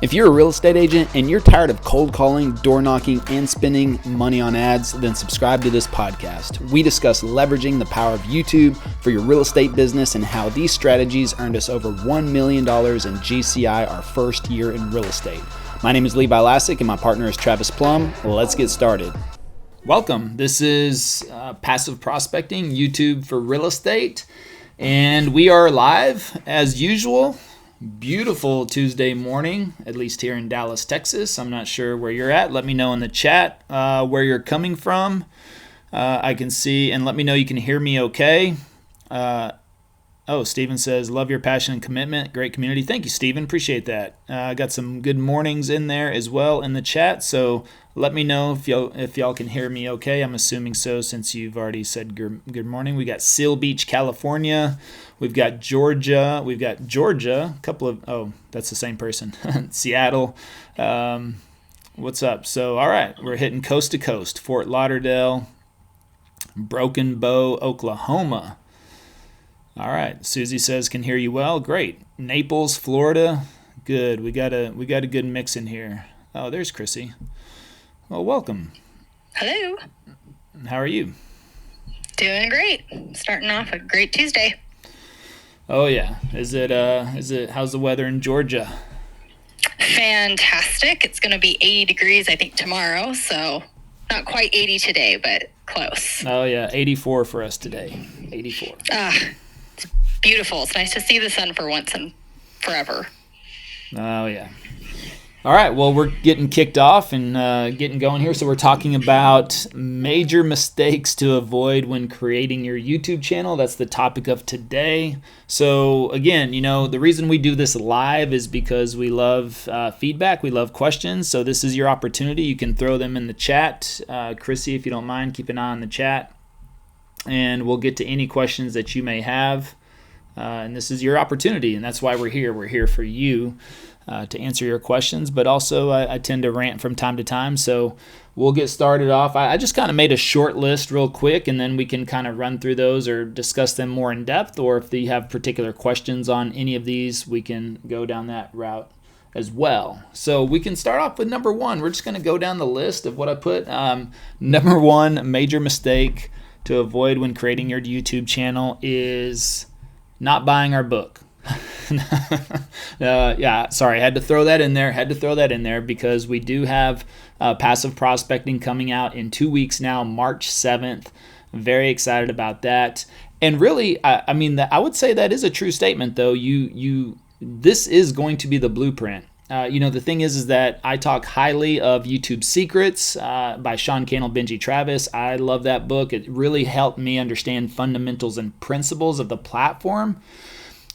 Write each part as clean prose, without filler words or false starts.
If you're a real estate agent and you're tired of cold calling, door knocking, and spending money on ads, then subscribe to this podcast. We discuss leveraging the power of YouTube for your real estate business and how these strategies earned us over $1 million in GCI our first year in real estate. My name is Levi Lascsak and my partner is Travis Plumb. Let's get started. Welcome. This is Passive Prospecting, YouTube for Real Estate, and we are live as usual. Beautiful Tuesday morning, at least here in Dallas, Texas. I'm not sure where you're at. Let me know in the chat where you're coming from. I can see, and let me know you can hear me okay. Steven says, love your passion and commitment. Great community. Thank you, Steven. Appreciate that. I got some good mornings in there as well in the chat, so let me know if y'all can hear me okay. I'm assuming so since you've already said good morning. We got Seal Beach, California. We've got Georgia. A couple of, that's the same person. Seattle. What's up? So, all right, we're hitting coast to coast. Fort Lauderdale, Broken Bow, Oklahoma. All right, Susie says can hear you well. Great. Naples, Florida. Good. We got a good mix in here. Oh, there's Chrissy. Well, welcome. Hello. How are you? Doing great. Starting off a great Tuesday. Oh yeah. Is it how's the weather in Georgia? Fantastic. It's going to be 80 degrees I think tomorrow, so not quite 80 today, but close. Oh yeah, 84 for us today. 84. It's beautiful. It's nice to see the sun for once and forever. Oh yeah. All right, well, we're getting kicked off and getting going here. So we're talking about major mistakes to avoid when creating your YouTube channel. That's the topic of today. So again, the reason we do this live is because we love feedback. We love questions. So this is your opportunity. You can throw them in the chat. Chrissy, if you don't mind, keep an eye on the chat. And we'll get to any questions that you may have. And this is your opportunity, and that's why we're here. We're here for you. To answer your questions, but also I tend to rant from time to time, so we'll get started off. I just kind of made a short list real quick, and then we can kind of run through those or discuss them more in depth, or if you have particular questions on any of these, we can go down that route as well. So we can start off with number one. We're just going to go down the list of what I put. Number one major mistake to avoid when creating your YouTube channel is not buying our book. Sorry, I had to throw that in there because we do have Passive Prospecting coming out in 2 weeks now, March 7th. Very excited about that. And really, I would say that is a true statement, though. This is going to be the blueprint. The thing is that I talk highly of YouTube Secrets by Sean Cannell, Benji Travis. I love that book. It really helped me understand fundamentals and principles of the platform.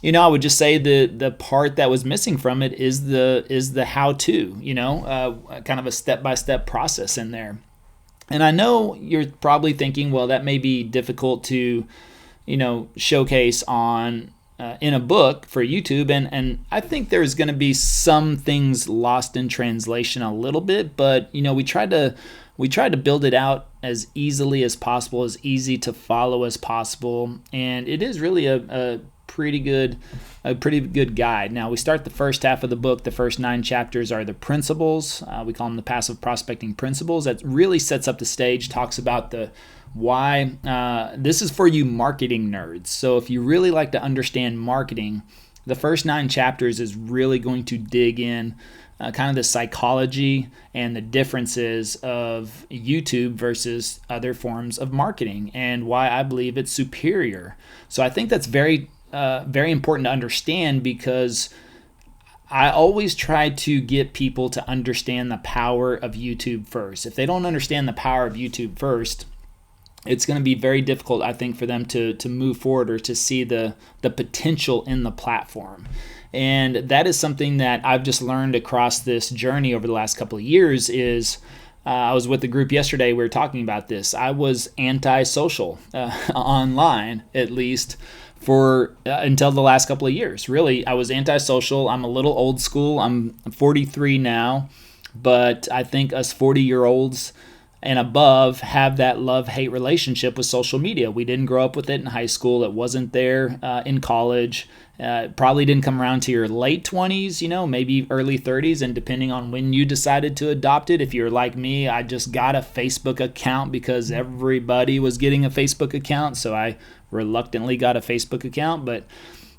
I would just say the part that was missing from it is the how-to, kind of a step-by-step process in there. And I know you're probably thinking, well, that may be difficult to, showcase on in a book for YouTube. And I think there's going to be some things lost in translation a little bit, but, we tried to build it out as easily as possible, as easy to follow as possible. And it is really a pretty good guide. Now, we start the first half of the book. The first 9 chapters are the principles. We call them the passive prospecting principles. That really sets up the stage, talks about the why. This is for you marketing nerds. So if you really like to understand marketing, the first 9 chapters is really going to dig in kind of the psychology and the differences of YouTube versus other forms of marketing and why I believe it's superior. So I think that's very important to understand, because I always try to get people to understand the power of YouTube first. If they don't understand the power of YouTube first, it's going to be very difficult, I think, for them to move forward or to see the potential in the platform. And that is something that I've just learned across this journey over the last couple of years is I was with the group yesterday. We were talking about this. I was anti-social online, at least, for until the last couple of years. Really, I was antisocial. I'm a little old school. I'm 43 now, but I think us 40-year-olds and above have that love-hate relationship with social media. We didn't grow up with it in high school. It wasn't there in college. Probably didn't come around to your late 20s, maybe early 30s, and depending on when you decided to adopt it. If you're like me, I just got a Facebook account because everybody was getting a Facebook account, so I reluctantly got a Facebook account. But,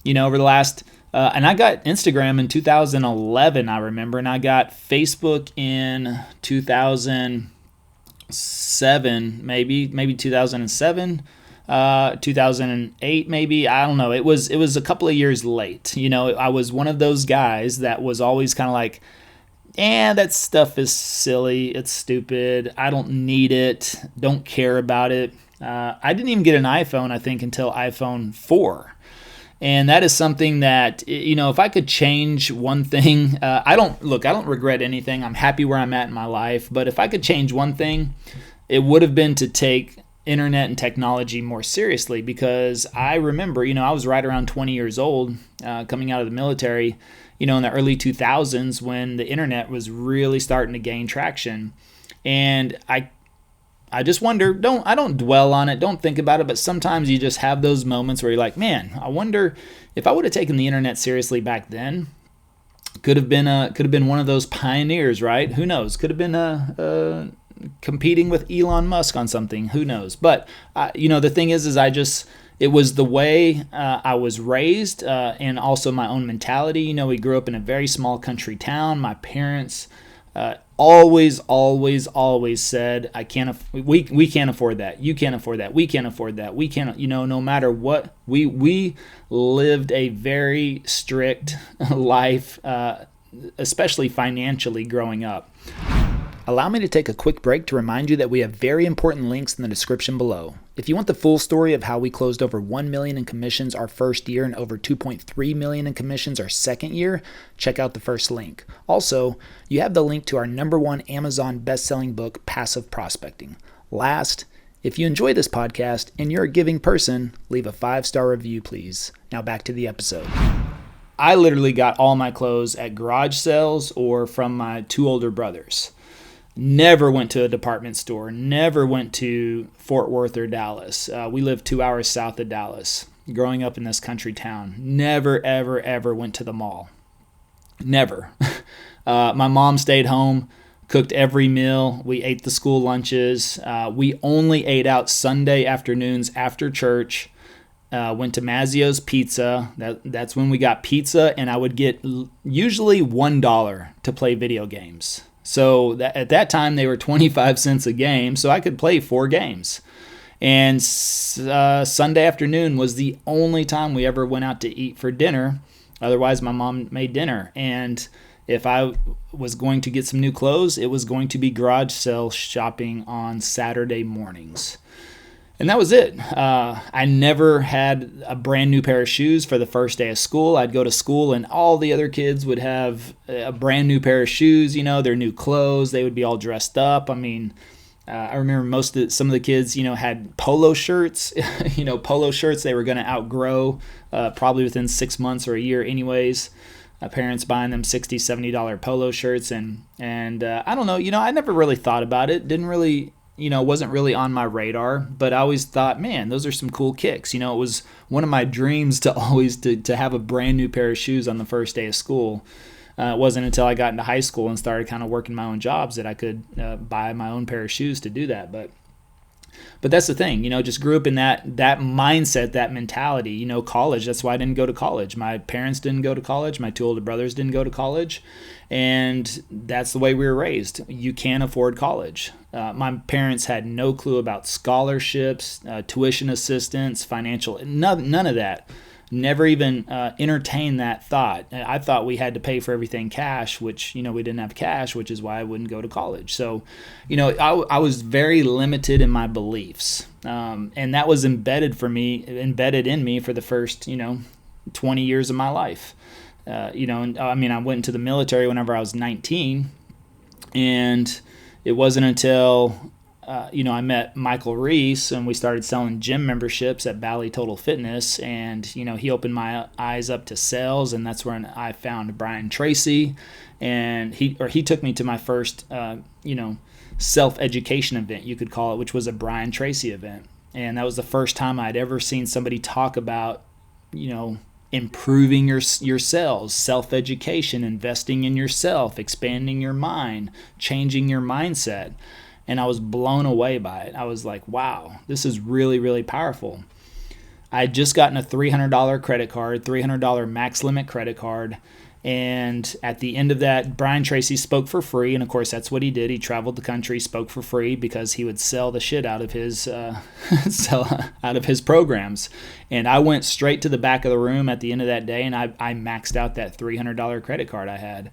over the last, and I got Instagram in 2011, I remember, and I got Facebook in 2007, maybe 2007. 2008 maybe, I don't know. It was a couple of years late. I was one of those guys that was always kind of like, that stuff is silly, it's stupid, I don't need it, don't care about it. I didn't even get an iPhone, I think, until iPhone 4. And that is something that, if I could change one thing, I don't regret anything. I'm happy where I'm at in my life. But if I could change one thing, it would have been to take internet and technology more seriously, because I remember, I was right around 20 years old, coming out of the military, in the early 2000s when the internet was really starting to gain traction. And I just wonder, I don't dwell on it, don't think about it, but sometimes you just have those moments where you're like, man, I wonder if I would have taken the internet seriously back then. Could have been one of those pioneers, right? Who knows? Could have been competing with Elon Musk on something. Who knows? But the thing is it was the way I was raised, and also my own mentality. We grew up in a very small country town. My parents always said, we can't afford that. You can't afford that. We can't afford that. We can't, no matter what. We lived a very strict life, especially financially growing up. Allow me to take a quick break to remind you that we have very important links in the description below. If you want the full story of how we closed over $1 million in commissions our first year and over $2.3 million in commissions our second year, check out the first link. Also, you have the link to our #1 Amazon best-selling book, Passive Prospecting. Last, if you enjoy this podcast and you're a giving person, leave a 5-star review, please. Now back to the episode. I literally got all my clothes at garage sales or from my 2 older brothers. Never went to a department store, never went to Fort Worth or Dallas. We lived 2 hours south of Dallas, growing up in this country town. Never, ever, ever went to the mall. Never. My mom stayed home, cooked every meal. We ate the school lunches. We only ate out Sunday afternoons after church. Went to Mazzio's Pizza. That's when we got pizza, and I would get usually $1 to play video games. So at that time, they were 25 cents a game, so I could play 4 games. And Sunday afternoon was the only time we ever went out to eat for dinner. Otherwise, my mom made dinner. And if I was going to get some new clothes, it was going to be garage sale shopping on Saturday mornings. And that was it. I never had a brand new pair of shoes for the first day of school. I'd go to school and all the other kids would have a brand new pair of shoes, their new clothes. They would be all dressed up. I mean, I remember some of the kids, had polo shirts, polo shirts they were going to outgrow probably within 6 months or a year anyways. Parents buying them $60, $70 polo shirts. And I don't know, I never really thought about it. Didn't really... wasn't really on my radar, but I always thought, man, those are some cool kicks. It was one of my dreams to always to have a brand new pair of shoes on the first day of school. It wasn't until I got into high school and started kind of working my own jobs that I could buy my own pair of shoes to do that. But that's the thing, just grew up in that mindset, that mentality, college. That's why I didn't go to college. My parents didn't go to college. My 2 older brothers didn't go to college. And that's the way we were raised. You can't afford college. My parents had no clue about scholarships, tuition assistance, financial, none of that. Never even entertained that thought. I thought we had to pay for everything cash, which, we didn't have cash, which is why I wouldn't go to college. So, I was very limited in my beliefs. And that was embedded in me for the first, 20 years of my life. I went into the military whenever I was 19, and it wasn't until I met Michael Reese and we started selling gym memberships at Bally Total Fitness, and he opened my eyes up to sales, and that's when I found Brian Tracy, and he took me to my first self-education event, you could call it, which was a Brian Tracy event, and that was the first time I'd ever seen somebody talk about improving your sales, self-education, investing in yourself, expanding your mind, changing your mindset. And I was blown away by it. I was like, wow, this is really, really powerful. I had just gotten a $300 credit card, $300 max limit credit card. And at the end of that, Brian Tracy spoke for free. And of course, that's what he did. He traveled the country, spoke for free, because he would sell the shit out of his programs. And I went straight to the back of the room at the end of that day, and I maxed out that $300 credit card I had.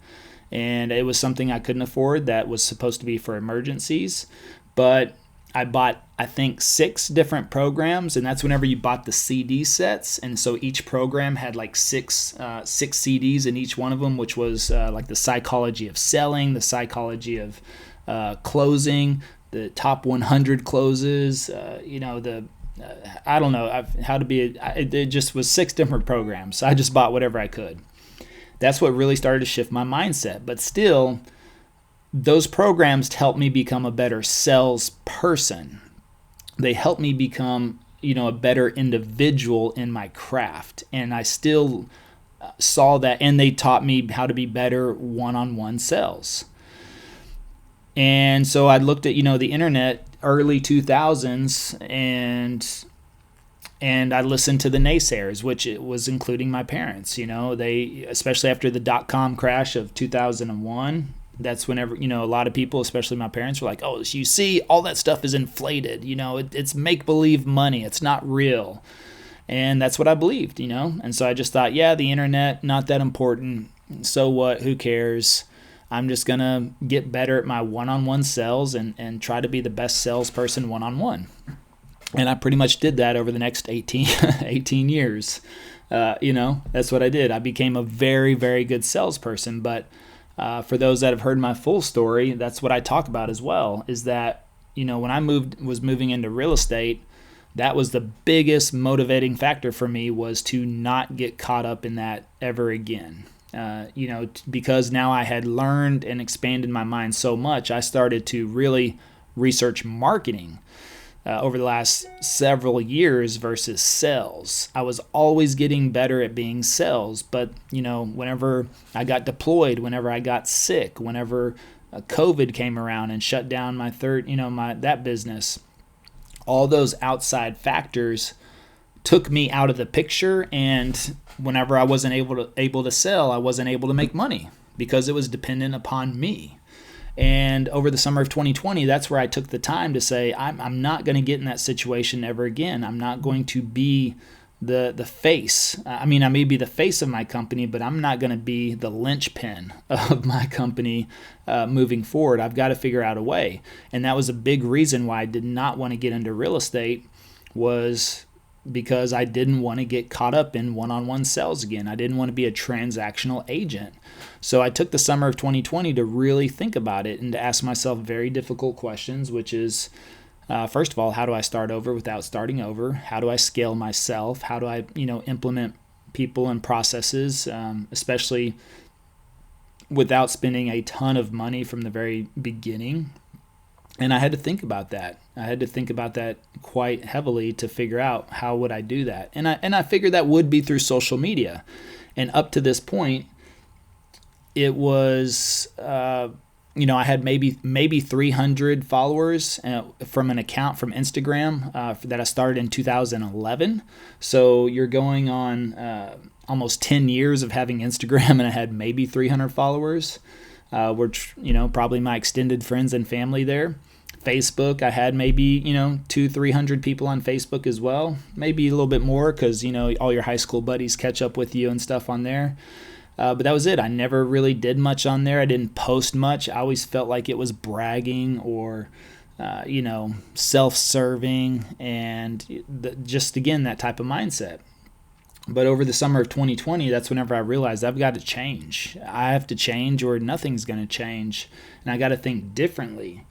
And it was something I couldn't afford that was supposed to be for emergencies. But I bought, I think, 6 different programs, and that's whenever you bought the CD sets. And so each program had like six CDs in each one of them, which was like the psychology of selling, the psychology of closing, the top 100 closes, I don't know, it just was 6 different programs. So I just bought whatever I could. That's what really started to shift my mindset. But still, those programs helped me become a better salesperson. They helped me become, a better individual in my craft. And I still saw that, and they taught me how to be better one-on-one sales. And so I looked at, the internet early 2000s, and I listened to the naysayers, which it was including my parents. They, especially after the dot-com crash of 2001, that's whenever, a lot of people, especially my parents, were like, oh, you see, all that stuff is inflated. It's make-believe money. It's not real. And that's what I believed, And so I just thought, yeah, the internet, not that important. So what? Who cares? I'm just going to get better at my one-on-one sales and try to be the best salesperson one-on-one. And I pretty much did that over the next 18 years. That's what I did. I became a very, very good salesperson. But for those that have heard my full story, that's what I talk about as well, is that, when I was moving into real estate, that was the biggest motivating factor for me, was to not get caught up in that ever again. Because now I had learned and expanded my mind so much, I started to really research marketing over the last several years versus sales. I was always getting better at being sales, but whenever I got deployed, whenever I got sick, whenever COVID came around and shut down my that business, all those outside factors took me out of the picture. And whenever I wasn't able to sell, I wasn't able to make money because it was dependent upon me. And over the summer of 2020, that's where I took the time to say, I'm not going to get in that situation ever again. I'm not going to be the face. I may be the face of my company, but I'm not going to be the linchpin of my company moving forward. I've got to figure out a way. And that was a big reason why I did not want to get into real estate, was because I didn't want to get caught up in one-on-one sales again. I didn't want to be a transactional agent. So I took the summer of 2020 to really think about it and to ask myself very difficult questions, which is, first of all, how do I start over without starting over? How do I scale myself? How do I, implement people and processes, especially without spending a ton of money from the very beginning? And I had to think about that. I had to think about that quite heavily to figure out how would I do that. And I figured that would be through social media. And up to this point, it was, I had maybe 300 followers from an account from Instagram that I started in 2011. So you're going on almost 10 years of having Instagram, and I had maybe 300 followers. Which, probably my extended friends and family there. Facebook, I had maybe, 200-300 people on Facebook as well. Maybe a little bit more because, all your high school buddies catch up with you and stuff on there. But that was it. I never really did much on there. I didn't post much. I always felt like it was bragging or, self-serving and just, again, that type of mindset. But over the summer of 2020, that's whenever I realized I've got to change. I have to change or nothing's going to change. And I got to think differently.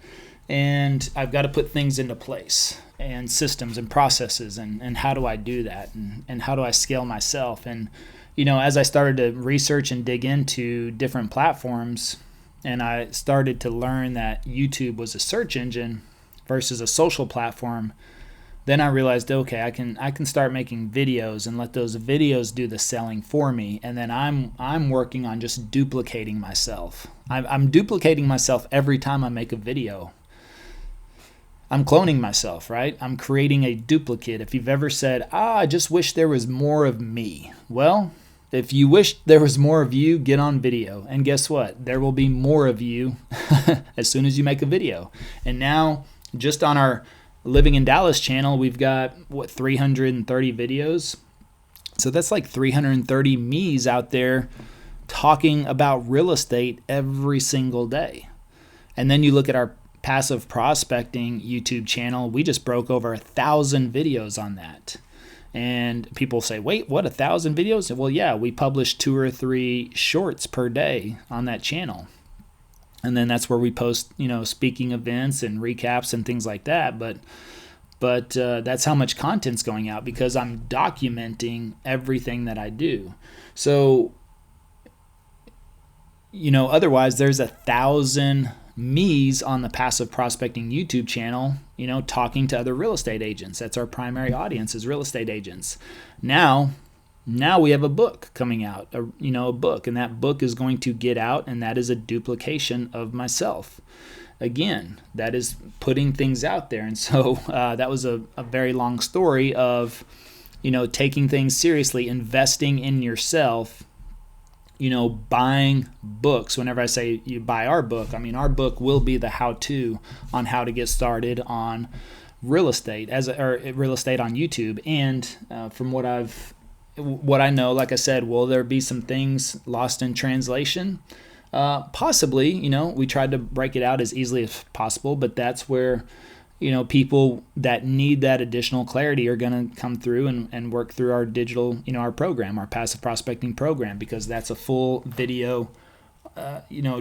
And I've got to put things into place and systems and processes. And how do I do that? And how do I scale myself? And, as I started to research and dig into different platforms, and I started to learn that YouTube was a search engine versus a social platform, then I realized, okay, I can start making videos and let those videos do the selling for me. And then I'm working on just duplicating myself. I'm duplicating myself every time I make a video. I'm cloning myself, right? I'm creating a duplicate. If you've ever said, I just wish there was more of me. Well, if you wish there was more of you, get on video. And guess what? There will be more of you as soon as you make a video. And now, just on our Living in Dallas channel, we've got 330 videos. So that's like 330 me's out there talking about real estate every single day. And then you look at our passive prospecting YouTube channel, we just broke over 1,000 videos on that. And people say, wait, what, 1,000 videos? Well, yeah, we publish 2 or 3 shorts per day on that channel. And then that's where we post, speaking events and recaps and things like that. But that's how much content's going out, because I'm documenting everything that I do. So, otherwise there's 1,000 me's on the passive prospecting YouTube channel, talking to other real estate agents. That's our primary audience, is real estate agents. Now we have a book coming out, a book, and that book is going to get out, and that is a duplication of myself. Again, that is putting things out there. And so that was a very long story of, taking things seriously, investing in yourself, buying books. Whenever I say you buy our book, I mean our book will be the how-to on how to get started on real estate, or real estate on YouTube. And from what I know, like I said, will there be some things lost in translation? Possibly. We tried to break it out as easily as possible, but that's where, people that need that additional clarity are going to come through and work through our digital, our program, our passive prospecting program, because that's a full video,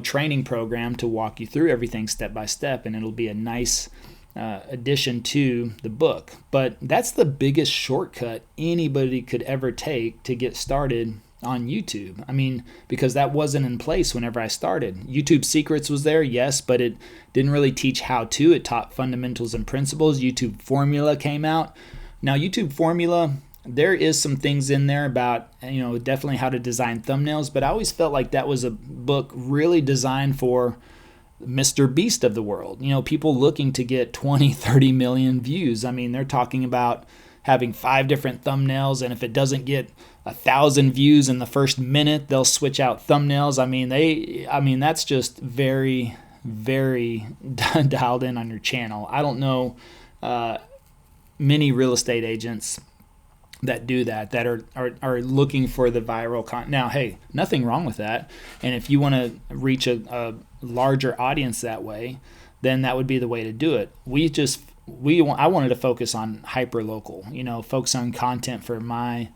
training program to walk you through everything step by step, and it'll be a nice addition to the book. But that's the biggest shortcut anybody could ever take to get started on YouTube. I mean, because that wasn't in place whenever I started. YouTube Secrets was there, yes, but it didn't really teach how to. It taught fundamentals and principles. YouTube Formula came out. Now, YouTube Formula, there is some things in there about, definitely how to design thumbnails, but I always felt like that was a book really designed for Mr. Beast of the world, people looking to get 20, 30 million views. I mean, they're talking about having 5 different thumbnails, and if it doesn't get 1,000 views in the first minute, they'll switch out thumbnails. I mean, that's just very, very dialed in on your channel. I don't know many real estate agents that do that are looking for the viral content. Now, hey, nothing wrong with that. And if you want to reach a larger audience that way, then that would be the way to do it. I wanted to focus on hyper local, focus on content for my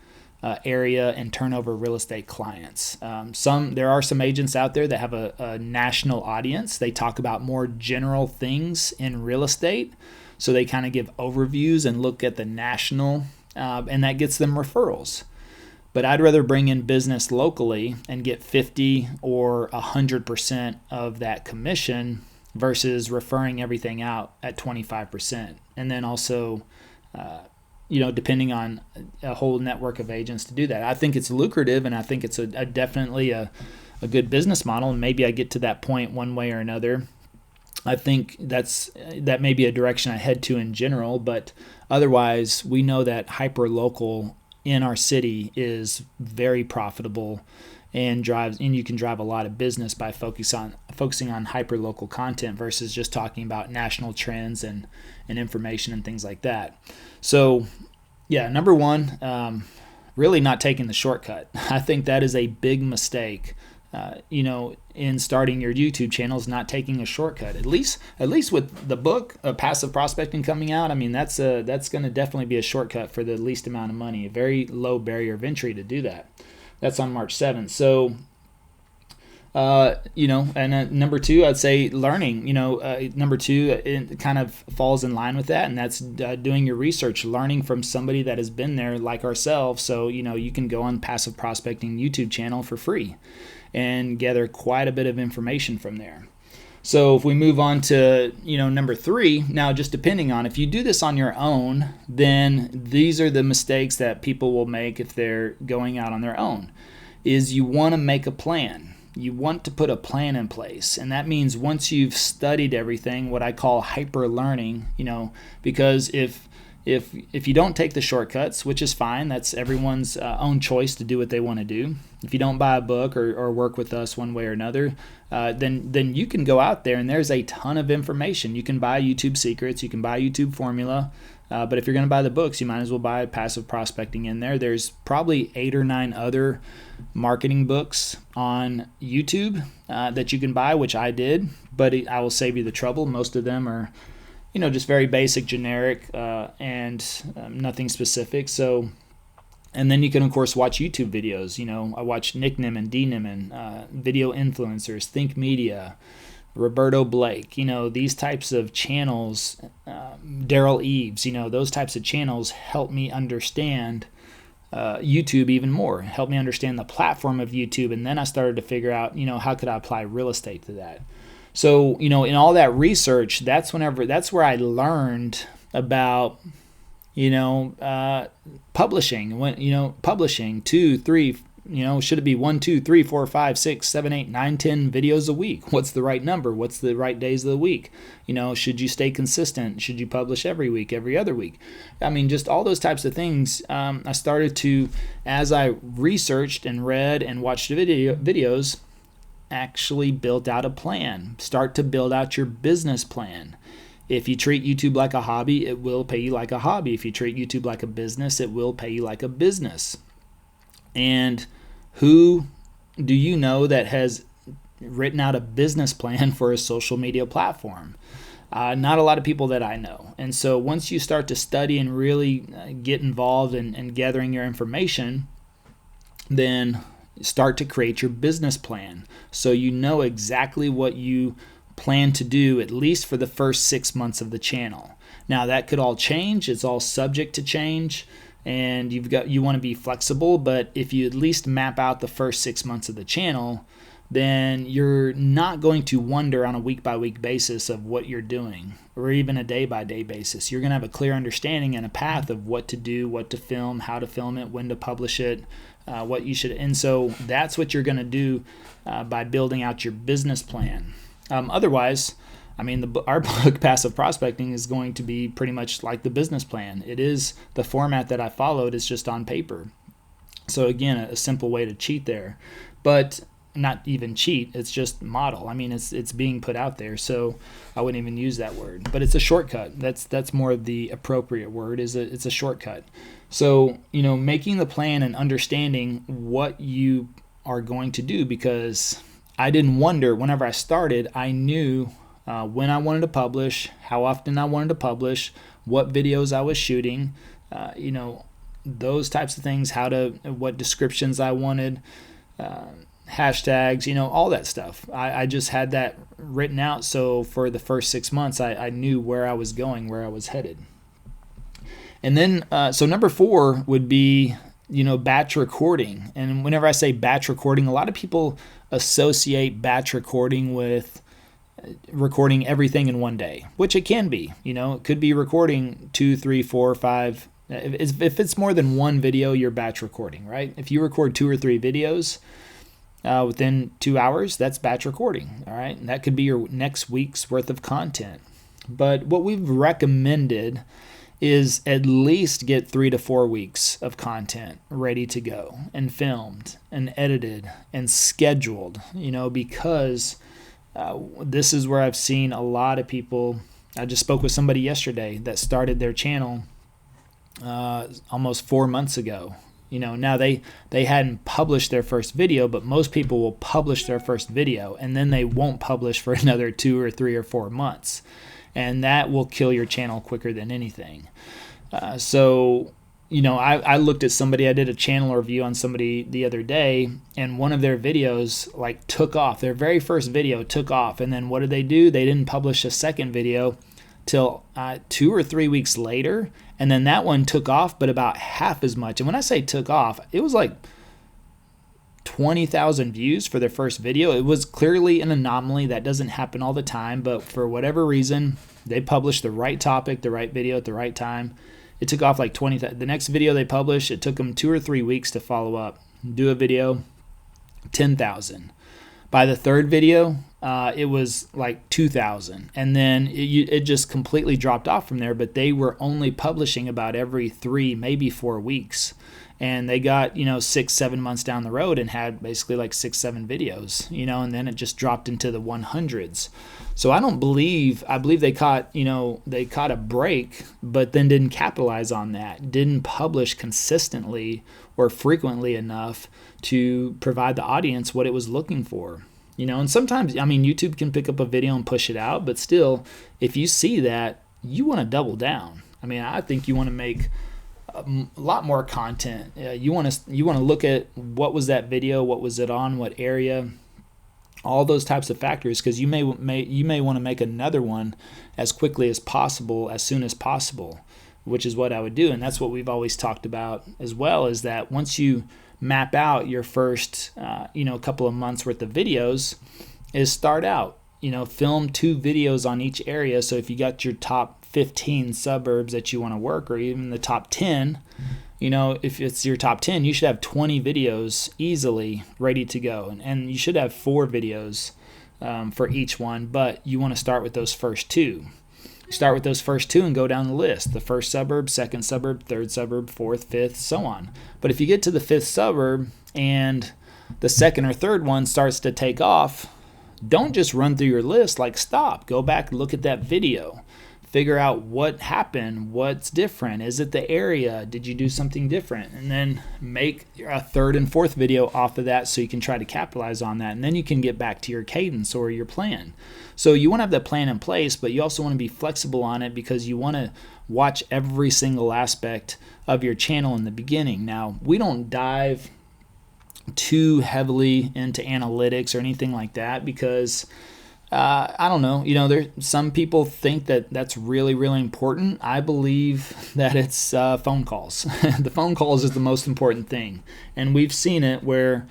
area and turnover real estate clients. There are some agents out there that have a national audience. They talk about more general things in real estate. So they kind of give overviews and look at the national, and that gets them referrals. But I'd rather bring in business locally and get 50 or 100% of that commission versus referring everything out at 25%. And then also, depending on a whole network of agents to do that. I think it's lucrative, and I think it's definitely a good business model. And maybe I get to that point one way or another. I think that may be a direction I head to in general, but otherwise we know that hyper local in our city is very profitable and you can drive a lot of business by focusing on hyper local content versus just talking about national trends and information and things like that. So yeah, number one, really not taking the shortcut. I think that is a big mistake. In starting your YouTube channel, is not taking a shortcut. At least with the book, Passive Prospecting, coming out, I mean, that's going to definitely be a shortcut for the least amount of money. A very low barrier of entry to do that. That's on March 7th. So, and number two, I'd say learning. Number two, it kind of falls in line with that, and that's doing your research, learning from somebody that has been there like ourselves. So, you can go on Passive Prospecting YouTube channel for free and gather quite a bit of information from there. So if we move on to, number 3, now just depending on if you do this on your own, then these are the mistakes that people will make if they're going out on their own, is you want to make a plan. You want to put a plan in place. And that means once you've studied everything, what I call hyper learning, because if you don't take the shortcuts, which is fine, that's everyone's own choice to do what they want to do. If you don't buy a book or work with us one way or another, then you can go out there and there's a ton of information. You can buy YouTube Secrets, you can buy YouTube Formula, but if you're going to buy the books, you might as well buy Passive Prospecting in there. There's probably 8 or 9 other marketing books on YouTube that you can buy, which I did, but I will save you the trouble. Most of them are just very basic, generic, and nothing specific. So, and then you can, of course, watch YouTube videos. I watch Nick Nimmin, D Nimmin, video influencers, Think Media, Roberto Blake, these types of channels, Daryl Eves, those types of channels help me understand YouTube even more, help me understand the platform of YouTube. And then I started to figure out, how could I apply real estate to that? So, in all that research, that's where I learned about, publishing. Publishing 2, 3, should it be 1, 2, 3, 4, 5, 6, 7, 8, 9, 10 videos a week? What's the right number? What's the right days of the week? Should you stay consistent? Should you publish every week, every other week? I mean, just all those types of things. I started to, as I researched and read and watched videos, actually built out a plan. Start to build out your business plan. If you treat YouTube like a hobby, it will pay you like a hobby. If you treat YouTube like a business, it will pay you like a business. And who do you know that has written out a business plan for a social media platform? Not a lot of people that I know. And so once you start to study and really get involved in gathering your information, then start to create your business plan so you know exactly what you plan to do, at least for the first 6 months of the channel. Now that could all change. It's all subject to change, and you want to be flexible, but if you at least map out the first 6 months of the channel, then you're not going to wonder on a week-by-week basis of what you're doing, or even a day-by-day basis. You're going to have a clear understanding and a path of what to do, what to film, how to film it, when to publish it, what you should. And so that's what you're going to do by building out your business plan. Otherwise, I mean, our book, Passive Prospecting, is going to be pretty much like the business plan. It is the format that I followed. It's just on paper. So again, a simple way to cheat there. But not even cheat, it's just model. I mean, it's being put out there, so I wouldn't even use that word. But it's a shortcut. That's more of the appropriate word. It's a shortcut. So, making the plan and understanding what you are going to do, because I didn't wonder. Whenever I started, I knew when I wanted to publish, how often I wanted to publish, what videos I was shooting, those types of things, what descriptions I wanted, hashtags, all that stuff. I just had that written out. So for the first 6 months, I knew where I was going, where I was headed. And then, so number 4 would be, batch recording. And whenever I say batch recording, a lot of people associate batch recording with recording everything in one day, which it can be. It could be recording 2, 3, 4, 5. If it's more than one video, you're batch recording, right? If you record 2 or 3 videos within 2 hours, that's batch recording, all right? And that could be your next week's worth of content. But what we've recommended is at least get 3 to 4 weeks of content ready to go and filmed and edited and scheduled, because this is where I've seen a lot of people. I just spoke with somebody yesterday that started their channel almost 4 months ago. Now they hadn't published their first video, but most people will publish their first video and then they won't publish for another 2 or 3 or 4 months. And that will kill your channel quicker than anything. I looked at somebody, I did a channel review on somebody the other day, and one of their videos took off. Their very first video took off. And then what did they do? They didn't publish a second video till 2 or 3 weeks later. And then that one took off, but about half as much. And when I say took off, it was 20,000 views for their first video. It was clearly an anomaly. That doesn't happen all the time, but for whatever reason, they published the right topic, the right video at the right time. It took off like 20. The next video they published, it took them 2 or 3 weeks to follow up, do a video, 10,000. By the third video, it was like 2,000, and then it just completely dropped off from there. But they were only publishing about every 3, maybe 4 weeks. And they got, 6-7 months down the road and had basically like 6-7 videos, and then it just dropped into the 100s. So I believe they caught a break, but then didn't capitalize on that, didn't publish consistently or frequently enough to provide the audience what it was looking for. And sometimes, YouTube can pick up a video and push it out, but still, if you see that, you want to double down. I think you want to make a lot more content. You want to look at what was that video, what was it on, what area, all those types of factors, because you may want to make another one as quickly as possible, as soon as possible, which is what I would do. And that's what we've always talked about as well, is that once you map out your first couple of months worth of videos, is start out, film 2 videos on each area. So if you got your top 15 suburbs that you want to work, or even the top 10, if it's your top 10, you should have 20 videos easily ready to go. And you should have 4 videos for each one, but you want to start with those first 2. Start with those first 2 and go down the list. The first suburb, second suburb, third suburb, fourth, fifth, so on. But if you get to the 5th suburb and the second or third one starts to take off, don't just run through your list. Stop. Go back and look at that video. Figure out what happened, what's different. Is it the area? Did you do something different? And then make a 3rd and 4th video off of that so you can try to capitalize on that. And then you can get back to your cadence or your plan. So you want to have that plan in place, but you also want to be flexible on it, because you want to watch every single aspect of your channel in the beginning. Now, we don't dive too heavily into analytics or anything like that, because I don't know. Some people think that that's really, really important. I believe that it's phone calls. The phone calls is the most important thing. And we've seen it where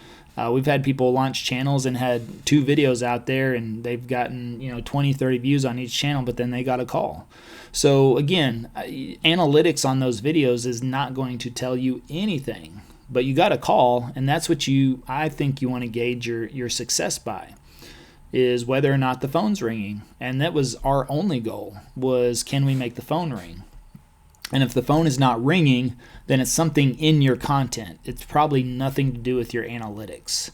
we've had people launch channels and had 2 videos out there, and they've gotten 20, 30 views on each channel, but then they got a call. So again, analytics on those videos is not going to tell you anything, but you got a call, and that's what I think you want to gauge your success by, is whether or not the phone's ringing. And that was our only goal, was can we make the phone ring? And if the phone is not ringing, then it's something in your content. It's probably nothing to do with your analytics.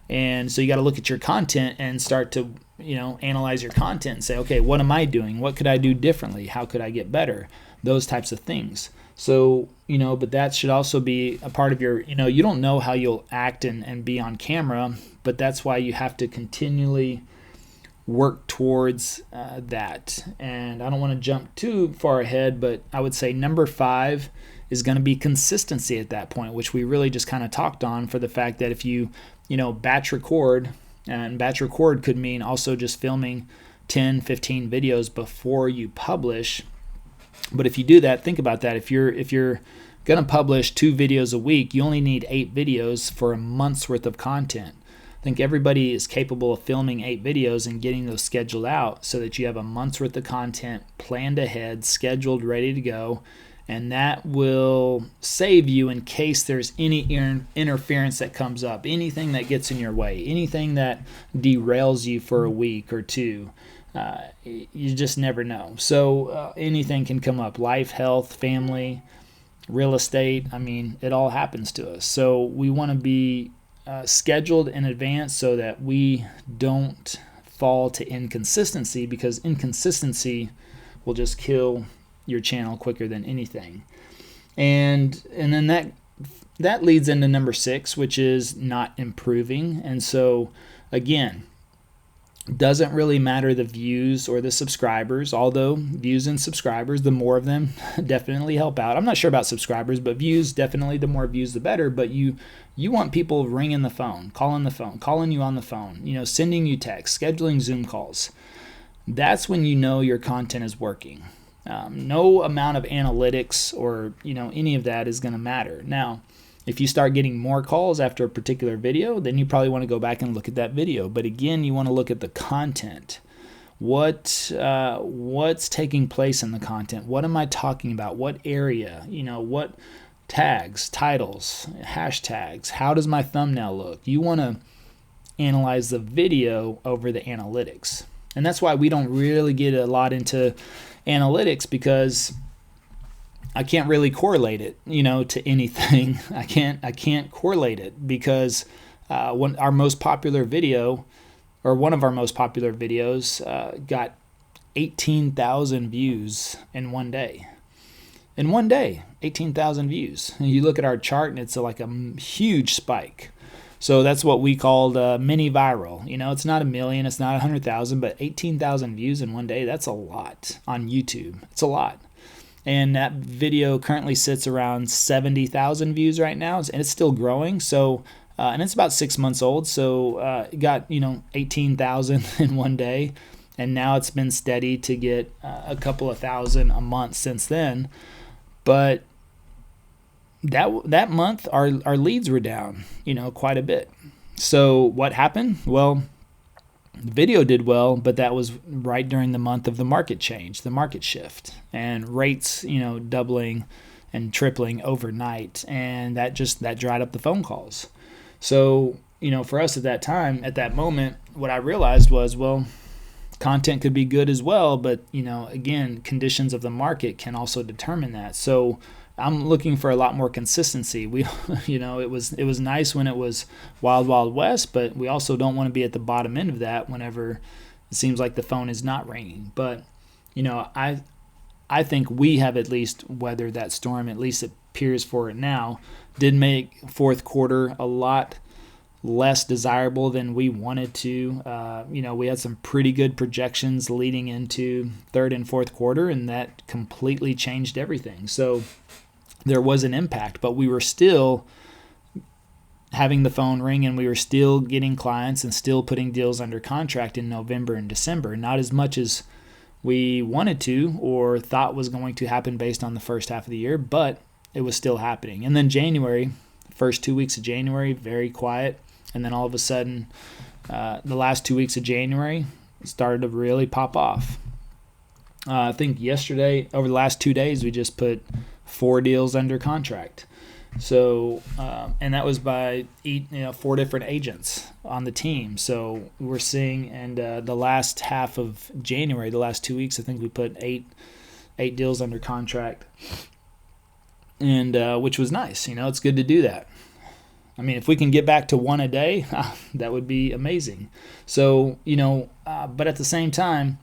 And so you got to look at your content and start to, analyze your content and say, okay, what am I doing? What could I do differently? How could I get better? Those types of things. So, but that should also be a part of your, you don't know how you'll act and be on camera, but that's why you have to continually work towards that. And I don't want to jump too far ahead, but I would say number 5 is going to be consistency at that point, which we really just kind of talked on, for the fact that if you, batch record, and batch record could mean also just filming 10, 15 videos before you publish. But if you do that, think about that. If you're going to publish 2 videos a week, you only need 8 videos for a month's worth of content. I think everybody is capable of filming 8 videos and getting those scheduled out so that you have a month's worth of content planned ahead, scheduled, ready to go. And that will save you in case there's any interference that comes up, anything that gets in your way, anything that derails you for a week or 2. You just never know. So anything can come up: life, health, family, real estate. It all happens to us. So we want to be scheduled in advance so that we don't fall to inconsistency, because inconsistency will just kill your channel quicker than anything. And then that leads into number 6, which is not improving. And so again, doesn't really matter the views or the subscribers, although views and subscribers, the more of them definitely help out. I'm not sure about subscribers, but views, definitely the more views the better. But you want people ringing the phone, calling you on the phone, sending you texts, scheduling Zoom calls. That's when you know your content is working. No amount of analytics or any of that is going to matter. Now, If you start getting more calls after a particular video, then you probably want to go back and look at that video. But again, you want to look at the content. What's taking place in the content? What am I talking about? What area? What tags, titles, hashtags? How does my thumbnail look? You want to analyze the video over the analytics. And that's why we don't really get a lot into analytics, because I can't really correlate it, to anything. I can't correlate it, because one of our most popular videos got 18,000 views in one day. In one day, 18,000 views. And you look at our chart and it's like a huge spike. So that's what we called mini viral. It's not 1 million, it's not 100,000, but 18,000 views in one day, that's a lot on YouTube. It's a lot. And that video currently sits around 70,000 views right now, and it's still growing. So, and it's about 6 months old. So it got 18,000 in one day, and now it's been steady to get a couple of thousand a month since then. But that month our leads were down, quite a bit. So what happened? Well, the video did well, but that was right during the month of the market change, the market shift, and rates, doubling and tripling overnight, and that dried up the phone calls. So, for us at that time, at that moment, what I realized was, well, content could be good as well, but again, conditions of the market can also determine that. So I'm looking for a lot more consistency. It was nice when it was wild, wild west, but we also don't want to be at the bottom end of that whenever it seems like the phone is not ringing. But, I think we have at least weathered that storm. At least it appears for it now. Did make fourth quarter a lot less desirable than we wanted to. We had some pretty good projections leading into third and fourth quarter, and that completely changed everything. So there was an impact, but we were still having the phone ring, and we were still getting clients and still putting deals under contract in November and December. Not as much as we wanted to or thought was going to happen based on the first half of the year, but it was still happening. And then January, first 2 weeks of January, very quiet. And then all of a sudden, the last 2 weeks of January started to really pop off. I think yesterday, over the last 2 days, we just put 4 deals under contract. So, and that was by 4 different agents on the team. So we're seeing, and the last half of January, the last 2 weeks, I think we put eight deals under contract, and which was nice. It's good to do that. I mean, if we can get back to 1 a day, that would be amazing. So, but at the same time,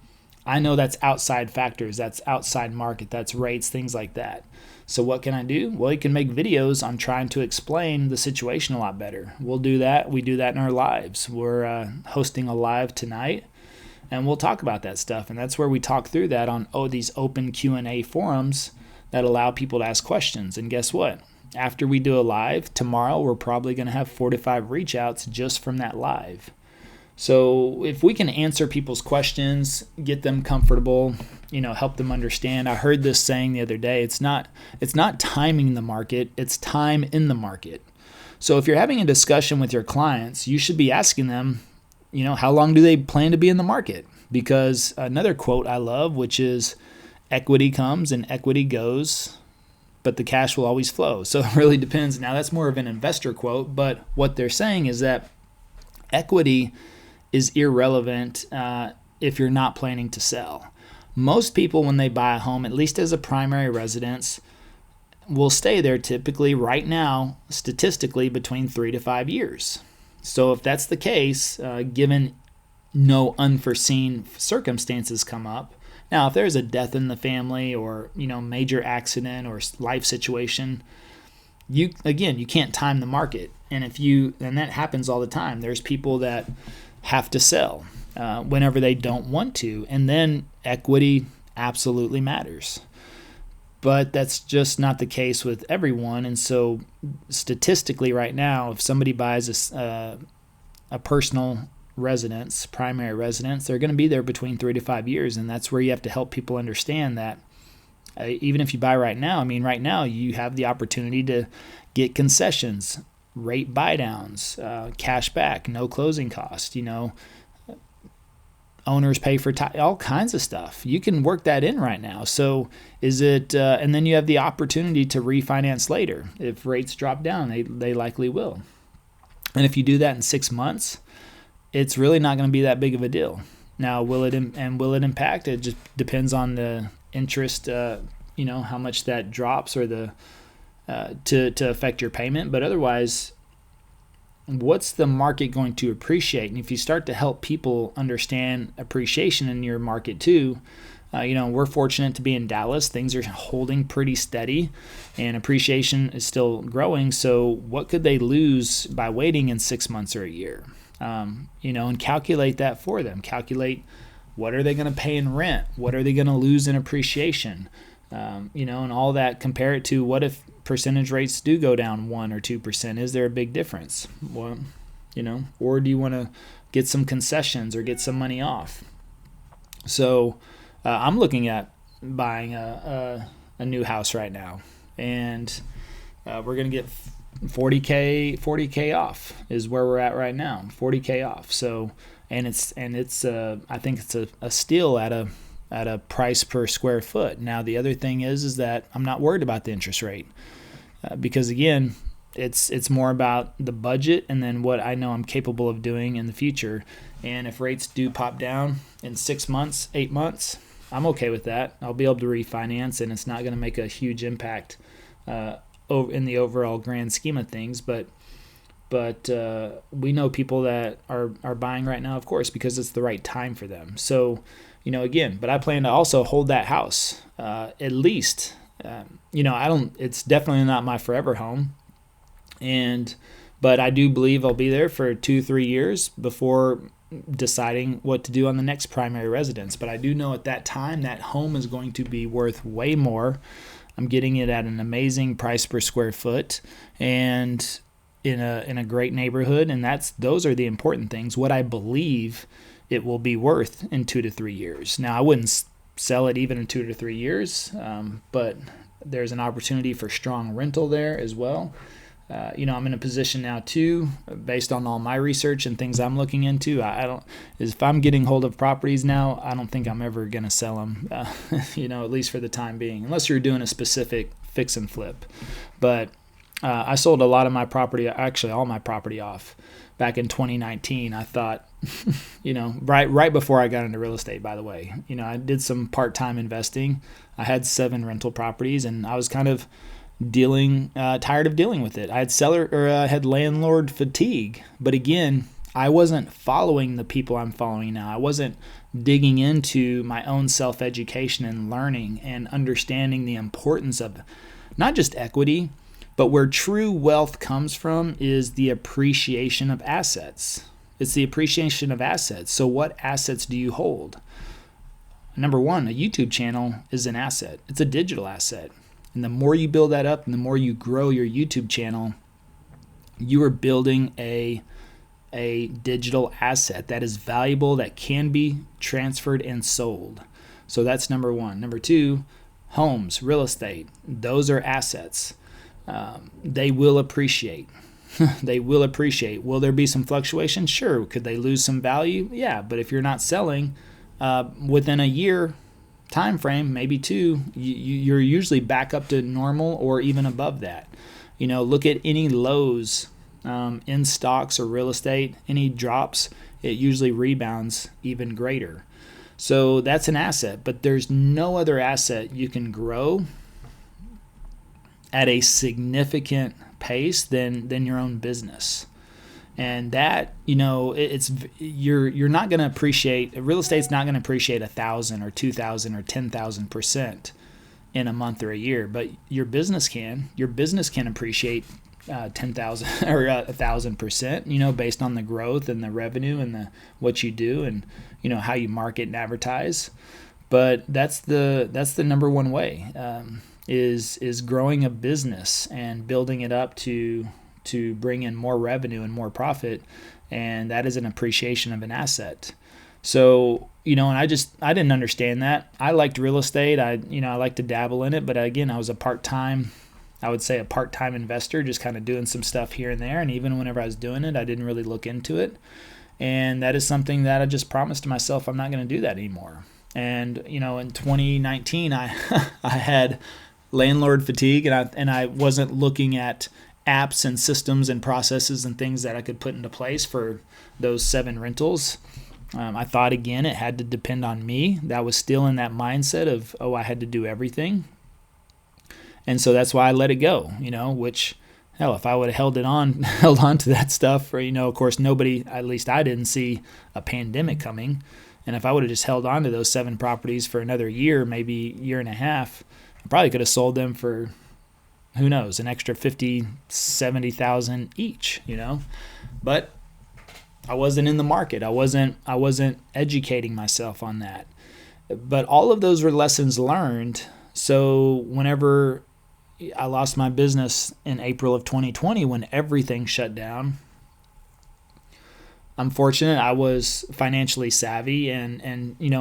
I know that's outside factors, that's outside market, that's rates, things like that. So what can I do? Well, you can make videos on trying to explain the situation a lot better. We'll do that. We do that in our lives. We're hosting a live tonight, and we'll talk about that stuff. And that's where we talk through that on these open Q&A forums that allow people to ask questions. And guess what? After we do a live, tomorrow we're probably going to have 4 to 5 reach outs just from that live. So if we can answer people's questions, get them comfortable, help them understand. I heard this saying the other day, it's not timing the market, it's time in the market. So if you're having a discussion with your clients, you should be asking them, how long do they plan to be in the market? Because another quote I love, which is, equity comes and equity goes, but the cash will always flow. So it really depends. Now that's more of an investor quote, but what they're saying is that equity is irrelevant if you're not planning to sell. Most people, when they buy a home, at least as a primary residence, will stay there typically right now, statistically, between 3 to 5 years. So if that's the case, given no unforeseen circumstances come up, now if there's a death in the family or major accident or life situation, you can't time the market. And that happens all the time. There's people that have to sell whenever they don't want to, and then equity absolutely matters. But that's just not the case with everyone. And so statistically right now, if somebody buys a personal residence, primary residence, they're going to be there between 3 to 5 years. And that's where you have to help people understand that even if you buy right now, right now you have the opportunity to get concessions, rate buy downs, cash back, no closing cost, owners pay for all kinds of stuff. You can work that in right now. So is it, and then you have the opportunity to refinance later. If rates drop down, they likely will. And if you do that in 6 months, it's really not going to be that big of a deal. Now, will it impact? It just depends on the interest, how much that drops or to affect your payment. But otherwise, what's the market going to appreciate? And if you start to help people understand appreciation in your market too, we're fortunate to be in Dallas. Things are holding pretty steady and appreciation is still growing. So what could they lose by waiting in 6 months or a year? And calculate that for them. Calculate what are they going to pay in rent? What are they going to lose in appreciation? And all that. Compare it to what if percentage rates do go down 1 or 2%? Is there a big difference? Well, or do you want to get some concessions or get some money off? So I'm looking at buying a new house right now, and we're going to get $40K off is where we're at right now. $40K off. So, and it's I think it's a steal at a price per square foot. Now, the other thing is that I'm not worried about the interest rate because again, it's more about the budget and then what I know I'm capable of doing in the future. And if rates do pop down in 6 months, 8 months, I'm okay with that. I'll be able to refinance, and it's not going to make a huge impact in the overall grand scheme of things. But we know people that are buying right now, of course, because it's the right time for them. So, but I plan to also hold that house at least. It's definitely not my forever home, but I do believe I'll be there for 2-3 years before deciding what to do on the next primary residence. But I do know at that time that home is going to be worth way more. I'm getting it at an amazing price per square foot and in a great neighborhood, and those are the important things. What I believe it will be worth in 2 to 3 years. Now, I wouldn't sell it even in 2 to 3 years, but there's an opportunity for strong rental there as well. I'm in a position now too, based on all my research and things I'm looking into. If I'm getting hold of properties now, I don't think I'm ever going to sell them, at least for the time being, unless you're doing a specific fix and flip. But I sold a lot of my property, actually all my property off back in 2019. I thought, right before I got into real estate, by the way, I did some part-time investing. I had 7 rental properties, and I was kind of tired of dealing with it. I had landlord fatigue, but again, I wasn't following the people I'm following now. I wasn't digging into my own self-education and learning and understanding the importance of not just equity, but where true wealth comes from is the appreciation of assets. It's the appreciation of assets. So what assets do you hold? Number one, a YouTube channel is an asset. It's a digital asset. And the more you build that up and the more you grow your YouTube channel, you are building a digital asset that is valuable, that can be transferred and sold. So that's number one. Number two, homes, real estate. Those are assets. They will appreciate. They will appreciate. Will there be some fluctuation? Sure. Could they lose some value? Yeah. But if you're not selling within a year time frame, maybe 2, you're usually back up to normal or even above that. Look at any lows in stocks or real estate, any drops, it usually rebounds even greater. So that's an asset, but there's no other asset you can grow at a significant pace than your own business. And that, you're not going to appreciate, real estate's not going to appreciate 1,000 or 2,000 or 10,000% in a month or a year, but your business can. Your business can appreciate 10,000 or 1,000%, based on the growth and the revenue and what you do and, how you market and advertise. But that's the number one way, is growing a business and building it up to bring in more revenue and more profit, and that is an appreciation of an asset. So, and I didn't understand that. I liked real estate. I like to dabble in it, but again, I was a part-time I would say, a part-time investor, just kind of doing some stuff here and there. And even whenever I was doing it, I didn't really look into it. And that is something that I just promised to myself I'm not going to do that anymore. And, in 2019, I I had landlord fatigue, and I wasn't looking at apps and systems and processes and things that I could put into place for those 7 rentals. I thought, again, it had to depend on me. That was still in that mindset of, I had to do everything. And so that's why I let it go, which, hell, if I would have held on to that stuff, or, of course, nobody, at least I didn't see a pandemic coming. And if I would have just held on to those 7 properties for another year, maybe year and a half, I probably could have sold them for, who knows, an extra $50,000, $70,000 each, But I wasn't in the market. I wasn't educating myself on that. But all of those were lessons learned. So whenever I lost my business in April of 2020, when everything shut down, I'm fortunate I was financially savvy and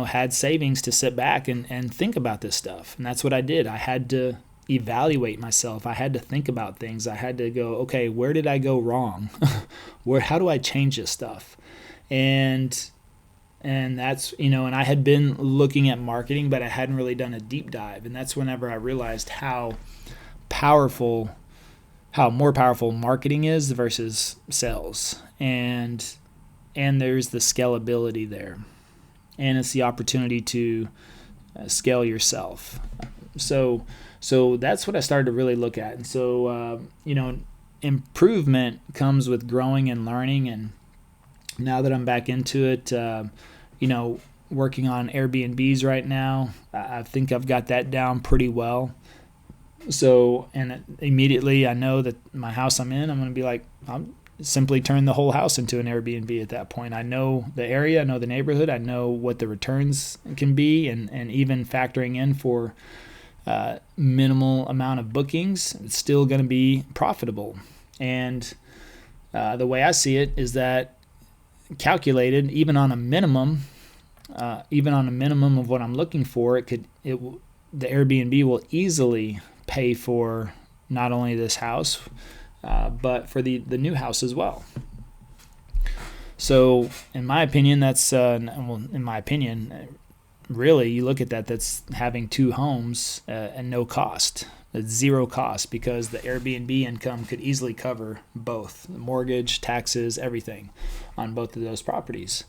had savings to sit back and think about this stuff. And that's what I did. I had to evaluate myself. I had to think about things. I had to go, okay, where did I go wrong? How do I change this stuff? And that's, and I had been looking at marketing, but I hadn't really done a deep dive. And that's whenever I realized how more powerful marketing is versus sales. And there's the scalability there. And it's the opportunity to scale yourself. So that's what I started to really look at. And so, improvement comes with growing and learning. And now that I'm back into it, working on Airbnbs right now, I think I've got that down pretty well. So, and immediately I know that my house I'm in, I'm going to be like, I'll simply turn the whole house into an Airbnb at that point. I know the area, I know the neighborhood, I know what the returns can be, and even factoring in for minimal amount of bookings, it's still going to be profitable. And the way I see it is that calculated, even on a minimum of what I'm looking for, the Airbnb will easily pay for not only this house, but for the new house as well. So in my opinion, really, you look at that's having 2 homes at no cost. It's zero cost, because the Airbnb income could easily cover both the mortgage, taxes, everything on both of those properties.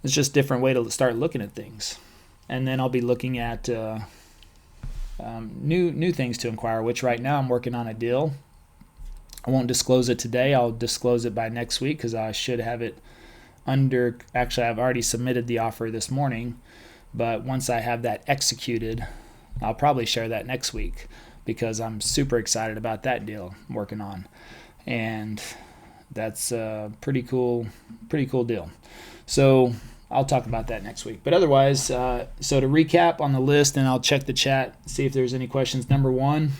It's just a different way to start looking at things. And then I'll be looking at new things to inquire, which right now I'm working on a deal. I won't disclose it today. I'll disclose it by next week, because I should have it actually, I've already submitted the offer this morning. But once I have that executed, I'll probably share that next week, because I'm super excited about that deal I'm working on. And that's a pretty cool deal. So I'll talk about that next week. But otherwise, so to recap on the list, and I'll check the chat, see if there's any questions. Number 1,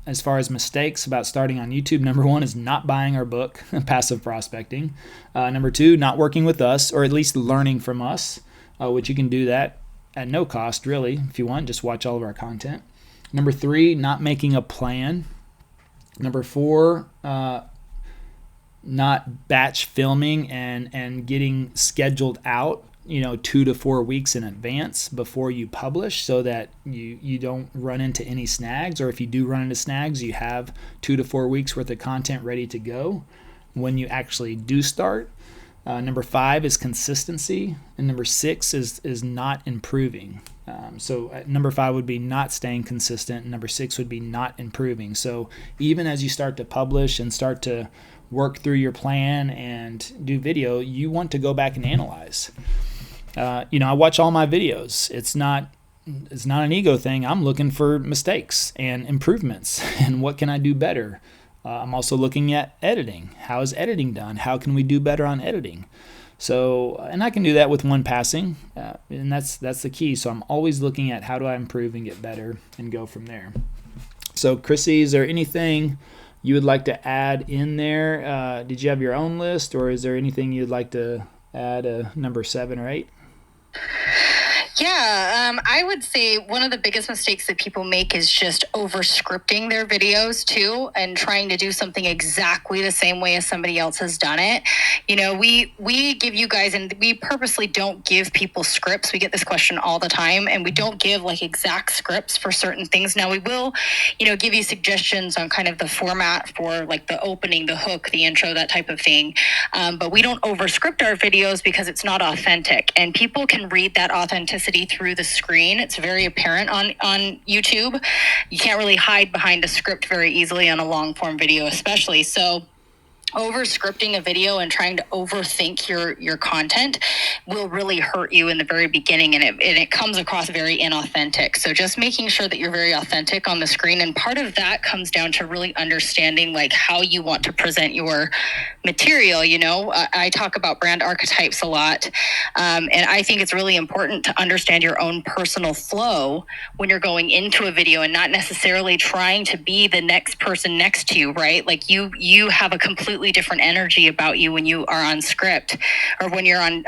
as far as mistakes about starting on YouTube, number 1 is not buying our book, Passive Prospecting. Number 2, not working with us, or at least learning from us, which you can do that at no cost, really. If you want, just watch all of our content. Number 3, not making a plan. Number 4, not batch filming and getting scheduled out, 2 to 4 weeks in advance before you publish, so that you don't run into any snags, or if you do run into snags, you have 2 to 4 weeks worth of content ready to go when you actually do start. Number 5 is consistency, and number 6 is not improving. So number 5 would be not staying consistent, and number 6 would be not improving. So even as you start to publish and start to work through your plan and do video, you want to go back and analyze. I watch all my videos. It's not an ego thing. I'm looking for mistakes and improvements and what can I do better. I'm also looking at editing. How is editing done? How can we do better on editing? So, and I can do that with one passing, and that's the key. So I'm always looking at how do I improve and get better and go from there. So Chrissy, is there anything you would like to add in there? Did you have your own list, or is there anything you'd like to add, number 7 or 8? Yeah, I would say one of the biggest mistakes that people make is just over scripting their videos too, and trying to do something exactly the same way as somebody else has done it. You know, we give you guys, and we purposely don't give people scripts. We get this question all the time, and we don't give like exact scripts for certain things. Now we will, give you suggestions on kind of the format for like the opening, the hook, the intro, that type of thing. But we don't over script our videos because it's not authentic, and people can read that authenticity through the screen. It's very apparent on YouTube. You can't really hide behind a script very easily on a long form video, especially. So over scripting a video and trying to overthink your content will really hurt you in the very beginning, and it comes across very inauthentic. So just making sure that you're very authentic on the screen, and part of that comes down to really understanding like how you want to present your material. I talk about brand archetypes a lot, and I think it's really important to understand your own personal flow when you're going into a video, and not necessarily trying to be the next person next to you, right? Like you have a completely different energy about you when you are on script or when you're on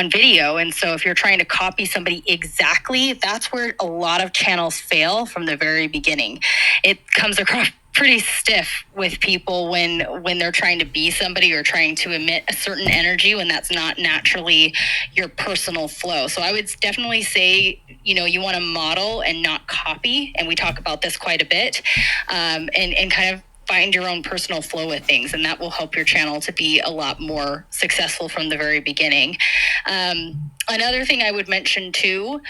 video. And so if you're trying to copy somebody exactly, that's where a lot of channels fail from the very beginning. It comes across pretty stiff with people when they're trying to be somebody or trying to emit a certain energy when that's not naturally your personal flow. So I would definitely say, you want to model and not copy. And we talk about this quite a bit, and kind of find your own personal flow with things, and that will help your channel to be a lot more successful from the very beginning. Another thing I would mention too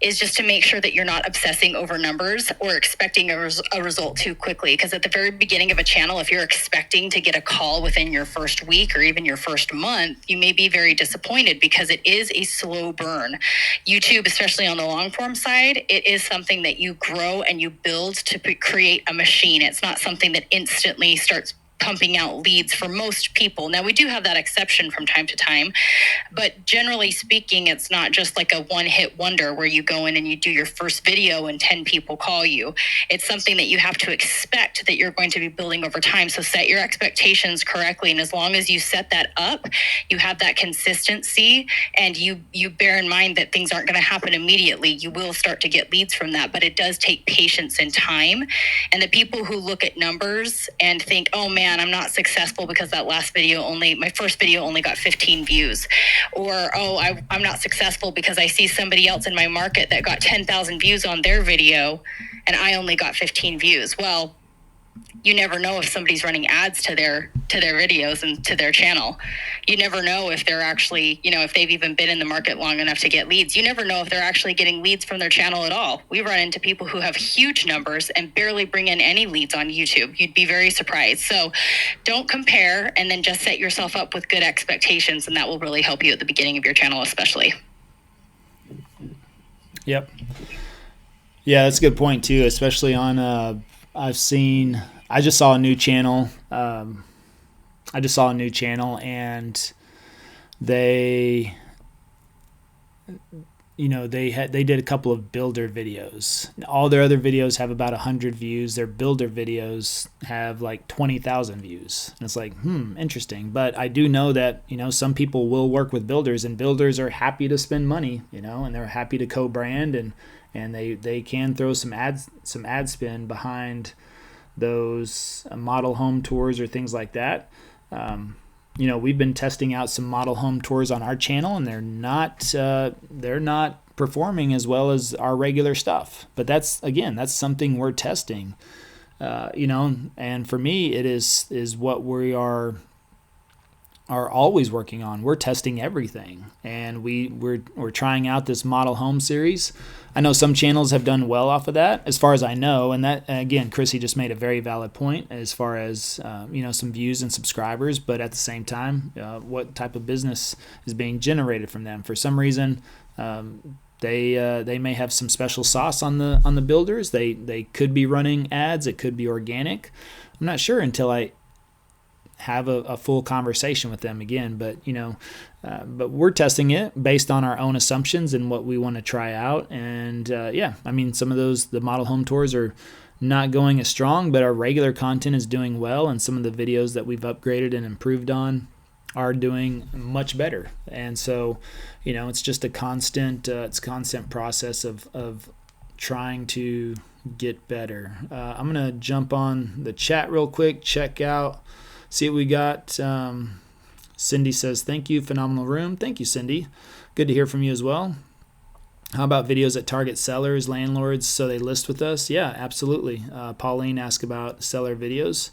is just to make sure that you're not obsessing over numbers or expecting a result too quickly. Because at the very beginning of a channel, if you're expecting to get a call within your first week or even your first month, you may be very disappointed because it is a slow burn. YouTube, especially on the long form side, it is something that you grow and you build to create a machine. It's not something that instantly starts pumping out leads for most people. Now, we do have that exception from time to time, but generally speaking, it's not just like a one-hit wonder where you go in and you do your first video and 10 people call you. It's something that you have to expect that you're going to be building over time. So set your expectations correctly, and as long as you set that up, you have that consistency, and you bear in mind that things aren't going to happen immediately. You will start to get leads from that, but it does take patience and time. And the people who look at numbers and think, oh man, I'm not successful because my first video only got 15 views, or I'm not successful because I see somebody else in my market that got 10,000 views on their video and I only got 15 views. Well, you never know if somebody's running ads to their videos and to their channel. You never know if they're actually, if they've even been in the market long enough to get leads. You never know if they're actually getting leads from their channel at all. We run into people who have huge numbers and barely bring in any leads on YouTube. You'd be very surprised. So don't compare, and then just set yourself up with good expectations, and that will really help you at the beginning of your channel, especially. Yep. Yeah, that's a good point too, especially on I just saw a new channel. And they did a couple of builder videos. All their other videos have about 100 views. Their builder videos have like 20,000 views. And it's like, interesting. But I do know that, some people will work with builders, and builders are happy to spend money, and they're happy to co-brand, and they can throw some ad spend behind those model home tours or things like that. We've been testing out some model home tours on our channel, and they're not performing as well as our regular stuff. But that's something we're testing. And for me, it is what we are always working on. We're testing everything, and we're trying out this model home series. I know some channels have done well off of that, as far as I know, and that, again, Chrissy just made a very valid point as far as some views and subscribers, but at the same time, what type of business is being generated from them? For some reason, they may have some special sauce on the builders. They could be running ads. It could be organic. I'm not sure until I have a full conversation with them again, but we're testing it based on our own assumptions and what we want to try out. And some of the model home tours are not going as strong, but our regular content is doing well, and some of the videos that we've upgraded and improved on are doing much better. And so, it's just a constant process of trying to get better. I'm going to jump on the chat real quick, check out, see what we got. Cindy says, thank you, phenomenal room. Thank you, Cindy. Good to hear from you as well. How about videos that target sellers, landlords, so they list with us? Yeah, absolutely. Pauline asked about seller videos.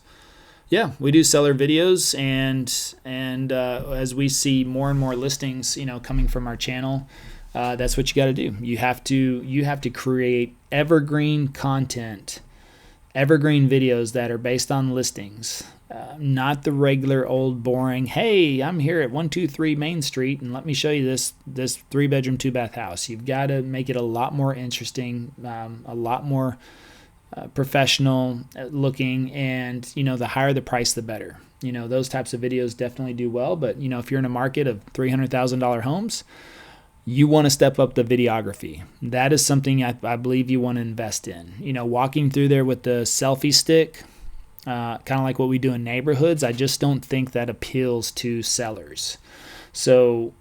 Yeah, we do seller videos, and as we see more and more listings, coming from our channel, that's what you got to do. You have to create evergreen content, evergreen videos that are based on listings, not the regular old boring. Hey, I'm here at 123 Main Street, and let me show you this 3-bedroom 2-bath house. You've got to make it a lot more interesting, a lot more professional looking, and the higher the price, the better. Those types of videos definitely do well. But if you're in a market of $300,000 homes, you want to step up the videography. That is something I believe you want to invest in. Walking through there with the selfie stick, kind of like what we do in neighborhoods, I just don't think that appeals to sellers. So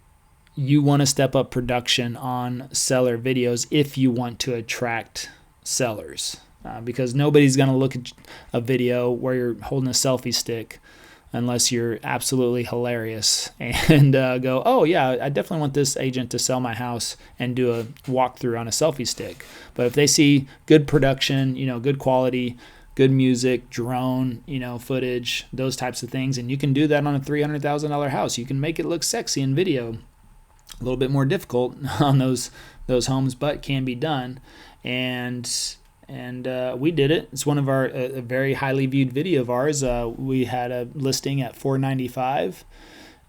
you want to step up production on seller videos if you want to attract sellers, because nobody's going to look at a video where you're holding a selfie stick unless you're absolutely hilarious and go, oh yeah, I definitely want this agent to sell my house, and do a walkthrough on a selfie stick. But if they see good production, good quality, good music, drone, footage, those types of things, and you can do that on a $300,000 house. You can make it look sexy in video. A little bit more difficult on those homes, but can be done. And we did it. It's one of our a very highly viewed video of ours. We had a listing at $495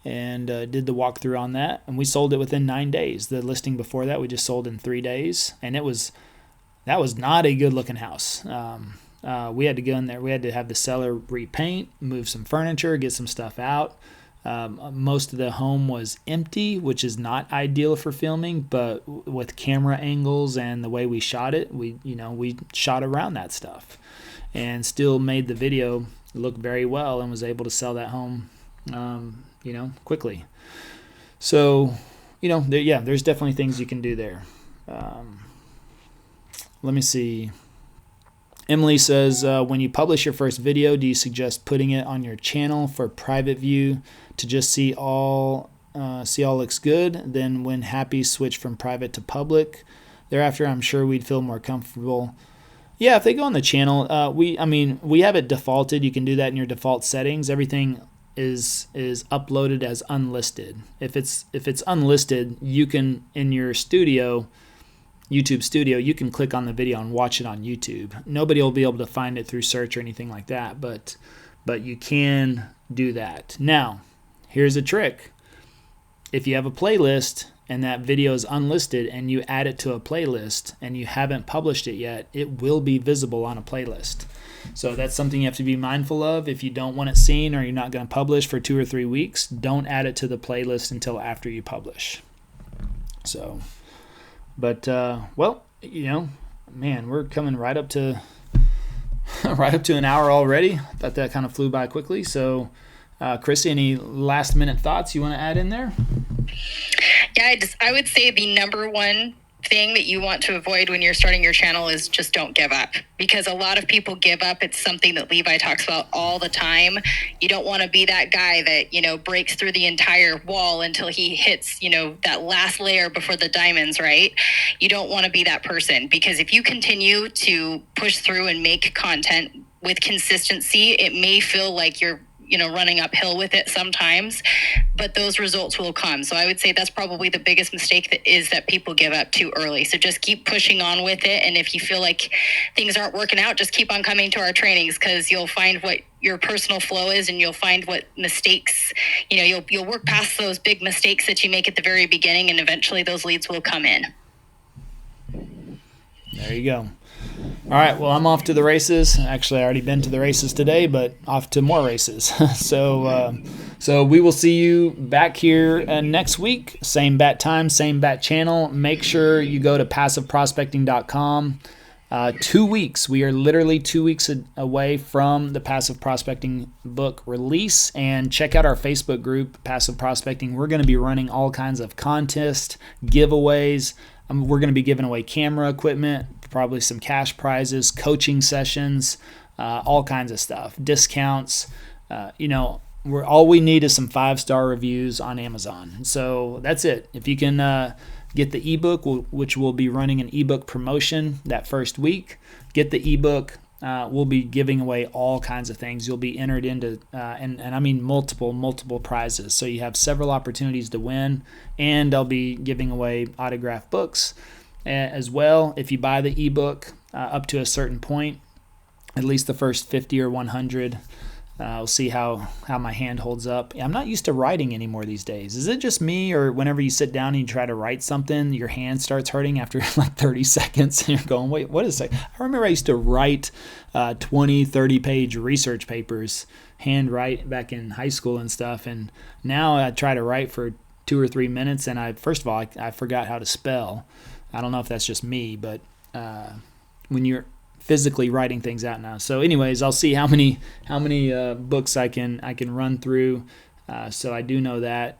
and did the walkthrough on that, and we sold it within 9 days. The listing before that we just sold in 3 days, and that was not a good looking house. We had to go in there. We had to have the seller repaint, move some furniture, get some stuff out. Most of the home was empty, which is not ideal for filming, but with camera angles and the way we shot it, we shot around that stuff and still made the video look very well, and was able to sell that home, quickly. So, there's definitely things you can do there. Let me see. Emily says, when you publish your first video, do you suggest putting it on your channel for private view to just see all looks good? Then when happy, switch from private to public. Thereafter, I'm sure we'd feel more comfortable. Yeah, if they go on the channel, we have it defaulted. You can do that in your default settings. Everything is uploaded as unlisted. If it's unlisted, you can, in your YouTube studio, you can click on the video and watch it on YouTube. Nobody will be able to find it through search or anything like that, but you can do that. Now, here's a trick. If you have a playlist and that video is unlisted and you add it to a playlist and you haven't published it yet, it will be visible on a playlist. So that's something you have to be mindful of. If you don't want it seen, or you're not going to publish for 2 or 3 weeks, don't add it to the playlist until after you publish. So... But, man, we're coming right up to an hour already. Thought that kind of flew by quickly. So, Chrissy, any last minute thoughts you want to add in there? Yeah, I would say the number one thing that you want to avoid when you're starting your channel is just don't give up, because a lot of people give up. It's something that Levi talks about all the time. You don't want to be that guy that, breaks through the entire wall until he hits, that last layer before the diamonds, right? You don't want to be that person, because if you continue to push through and make content with consistency, it may feel like you're running uphill with it sometimes, but those results will come. So I would say that's probably the biggest mistake that people give up too early. So just keep pushing on with it. And if you feel like things aren't working out, just keep on coming to our trainings, because you'll find what your personal flow is, and you'll find what mistakes, you'll work past those big mistakes that you make at the very beginning, and eventually those leads will come in. There you go. All right, well, I'm off to the races. Actually, I already been to the races today, but off to more races. So we will see you back here next week. Same bat time, same bat channel. Make sure you go to passiveprospecting.com 2 weeks. We are literally 2 weeks away from the Passive Prospecting book release. And check out our Facebook group, Passive Prospecting. We're going to be running all kinds of contests, giveaways. We're going to be giving away camera equipment, probably some cash prizes, coaching sessions, all kinds of stuff, discounts. All we need is some 5-star reviews on Amazon. So that's it. If you can get the ebook, which we'll be running an ebook promotion that first week, get the ebook. We'll be giving away all kinds of things. You'll be entered into, and I mean multiple prizes. So you have several opportunities to win, and I'll be giving away autographed books as well. If you buy the ebook up to a certain point, at least the first 50 or 100. We'll see how my hand holds up. I'm not used to writing anymore these days. Is it just me, or whenever you sit down and you try to write something, your hand starts hurting after like 30 seconds and you're going, wait, what is that? I remember I used to write 20, 30-page research papers, hand-write back in high school and stuff, and now I try to write for 2 or 3 minutes, and I forgot how to spell. I don't know if that's just me, but when you're physically writing things out now. So anyways, I'll see how many books I can run through. So I do know that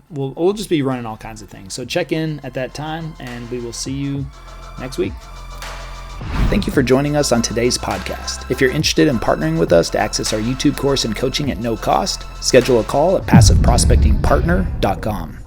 we'll just be running all kinds of things. So check in at that time, and we will see you next week. Thank you for joining us on today's podcast. If you're interested in partnering with us to access our YouTube course and coaching at no cost, schedule a call at PassiveProspectingPartner.com.